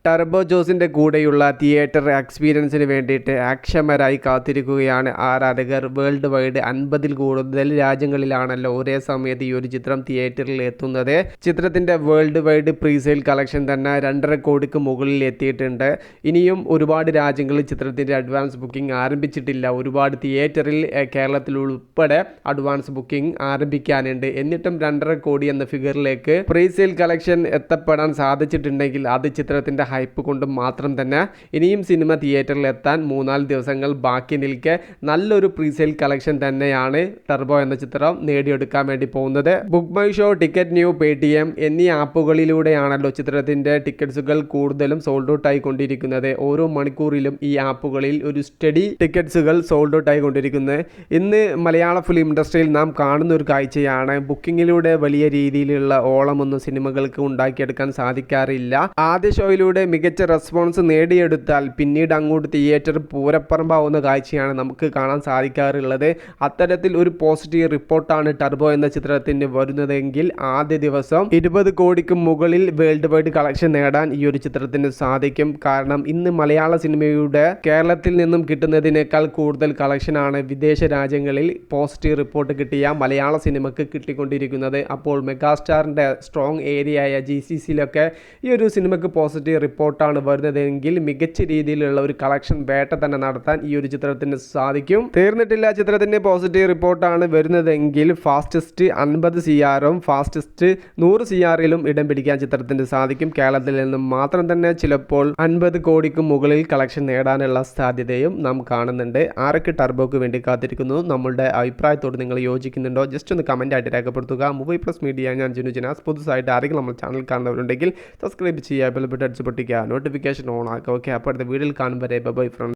Turbo ജോസിൻ്റെ കൂടെയുള്ള theatre എക്സ്പീരിയൻസിന് വേണ്ടിയിട്ട് അക്ഷമരായി കാത്തിരിക്കുകയാണ് ആരാധകർ. വേൾഡ് വൈഡ് 50-ൽ കൂടുതൽ രാജ്യങ്ങളിലാണല്ലോ ഒരേ സമയത്ത് ഈ ഒരു ചിത്രം തിയേറ്ററിൽ എത്തുന്നത്. ചിത്രത്തിൻ്റെ വേൾഡ് വൈഡ് പ്രീസെയിൽ കളക്ഷൻ തന്നെ 2.5 കോടിക്ക് മുകളിൽ എത്തിയിട്ടുണ്ട്. ഇനിയും ഒരുപാട് രാജ്യങ്ങളിൽ ചിത്രത്തിൻ്റെ അഡ്വാൻസ് ബുക്കിംഗ് ആരംഭിച്ചിട്ടില്ല. ഒരുപാട് തിയേറ്ററിൽ കേരളത്തിൽ ഉൾപ്പെടെ അഡ്വാൻസ് ബുക്കിംഗ് ആരംഭിക്കാനുണ്ട്. എന്നിട്ടും 2.5 കോടി എന്ന ഫിഗറിലേക്ക് പ്രീസെയിൽ കളക്ഷൻ എത്തപ്പെടാൻ സാധിച്ചിട്ടുണ്ടെങ്കിൽ അത് ചിത്രത്തിൻ്റെ ഹൈപ്പ് കൊണ്ട് മാത്രം തന്നെ. ഇനിയും സിനിമ തിയേറ്ററിൽ എത്താൻ 3-4 ദിവസങ്ങൾ ബാക്കി നിൽക്കെ നല്ലൊരു പ്രീസെയിൽ കളക്ഷൻ തന്നെയാണ് ടർബോ എന്ന ചിത്രം നേടിയെടുക്കാൻ വേണ്ടി പോകുന്നത്. Book my show, ticket new, Paytm എന്നീ ആപ്പുകളിലൂടെയാണല്ലോ ചിത്രത്തിൻ്റെ ടിക്കറ്റ്സുകൾ കൂടുതലും സോൾഡ് ഔട്ട് ആയിക്കൊണ്ടിരിക്കുന്നത്. ഓരോ മണിക്കൂറിലും ഈ ആപ്പുകളിൽ ഒരു സ്റ്റഡി ടിക്കറ്റ്സുകൾ സോൾഡ് ഔട്ട് ആയിക്കൊണ്ടിരിക്കുന്നത്. ഇന്ന് മലയാള ഫിലിം ഇൻഡസ്ട്രിയിൽ നാം കാണുന്ന ഒരു കാഴ്ചയാണ്. ബുക്കിങ്ങിലൂടെ വലിയ രീതിയിലുള്ള ഓളമൊന്നും സിനിമകൾക്ക് ഉണ്ടാക്കിയെടുക്കാൻ സാധിക്കാറില്ല. ആദ്യ ഷോയിലൂടെ മികച്ച റെസ്പോൺസ് നേടിയെടുത്താൽ പിന്നീട് അങ്ങോട്ട് തിയേറ്റർ പൂരപ്പറമ്പാവുന്ന കാഴ്ചയാണ് നമുക്ക് കാണാൻ സാധിക്കാറുള്ളത്. അത്തരത്തിൽ ഒരു പോസിറ്റീവ് റിപ്പോർട്ടാണ് ടർബോ എന്ന ചിത്രത്തിന് വരുന്നതെങ്കിൽ ആദ്യ ദിവസം 20 കോടിക്ക് മുകളിൽ വേൾഡ് വൈഡ് കളക്ഷൻ നേടാൻ ഈ ഒരു ചിത്രത്തിന് സാധിക്കും. കാരണം ഇന്ന് മലയാള സിനിമയുടെ കേരളത്തിൽ നിന്നും കിട്ടുന്നതിനേക്കാൾ കൂടുതൽ കളക്ഷനാണ് വിദേശ രാജ്യങ്ങളിൽ പോസിറ്റീവ് റിപ്പോർട്ട് കിട്ടിയ മലയാള സിനിമയ്ക്ക് കിട്ടിക്കൊണ്ടിരിക്കുന്നത്. അപ്പോൾ മെഗാസ്റ്റാറിൻ്റെ സ്ട്രോങ് ഏരിയയായ GCCയിലൊക്കെ ഈ ഒരു സിനിമയ്ക്ക് പോസിറ്റീവ് റിപ്പോർട്ടാണ് വരുന്നതെങ്കിൽ മികച്ച രീതിയിലുള്ള ഒരു കളക്ഷൻ വേട്ട തന്നെ നടത്താൻ ഈ ഒരു ചിത്രത്തിന് സാധിക്കും. തീർന്നിട്ടില്ല, ചിത്രത്തിൻ്റെ പോസിറ്റീവ് റിപ്പോർട്ടാണ് വരുന്നതെങ്കിൽ ഫാസ്റ്റസ്റ്റ് 50 CRഉം ഫാസ്റ്റസ്റ്റ് 100 CRയിലും ഇടം പിടിക്കാൻ ചിത്രത്തിന് സാധിക്കും. കേരളത്തിൽ നിന്നും മാത്രം തന്നെ ചിലപ്പോൾ 50 കോടിക്ക് മുകളിൽ കളക്ഷൻ നേടാനുള്ള സാധ്യതയും നാം കാണുന്നുണ്ട്. ആരൊക്കെ ടർബോക്ക് വേണ്ടി കാത്തിരിക്കുന്നു? നമ്മളുടെ അഭിപ്രായത്തോട് നിങ്ങൾ യോജിക്കുന്നുണ്ടോ? ജസ്റ്റ് ഒന്ന് കമൻ്റ് ആയിട്ട് രേഖപ്പെടുത്തുക. മൂവി പ്ലസ് മീഡിയ, ഞാൻ ജിനു ജനാസ്. പുതുസായിട്ട് ആരെങ്കിലും നമ്മൾ ചാനൽ കാണുന്നവരുണ്ടെങ്കിൽ സബ്സ്ക്രൈബ് ചെയ്യുക, ബെൽ ബട്ടൺ അടിച്ച് പൊട്ടിക്കുക, നോട്ടിഫിക്കേഷൻ ഓൺ ആക്കുക. ഓക്കെ, അപ്പോൾ അടുത്ത വീഡിയോയിൽ കാണും വരെ ബൈ ഫ്രണ്ട്സ്.